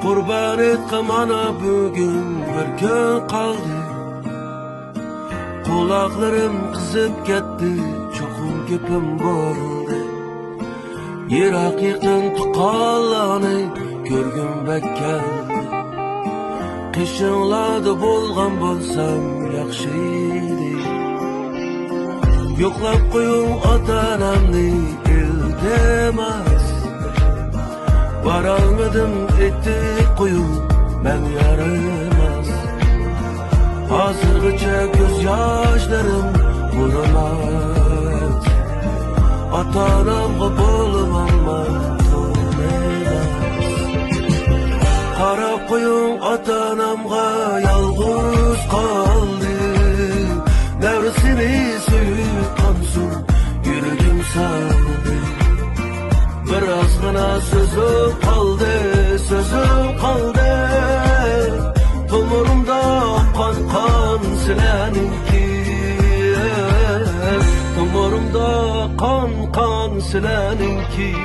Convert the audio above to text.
Qurban etqim ana bugün bir kun qaldi. Quloqlarim qizib ketdi, cho'qim gapim bo'ldi. Yiroq yaqin tuqqanlarni ko'rgim keldi. Qishinglarda bo'lgan bo'lsam yaxshi edi. Yo'qlab qo'ying ota-onamni ildemas. Varalmadım ettik koyun ben yaramaz. Hazırgıça gözyaşlarım vuramaz. Ata-onamga bo'lib olmaz. Qarab qo'ying ota-onamga yolg'iz qoldi. Nevrisini suyib qonsun yuragim saldi. Birazgina sözüm kaldı, sözüm kaldı. Tomurimda kan sileninki. Tomurimda kan sileninki.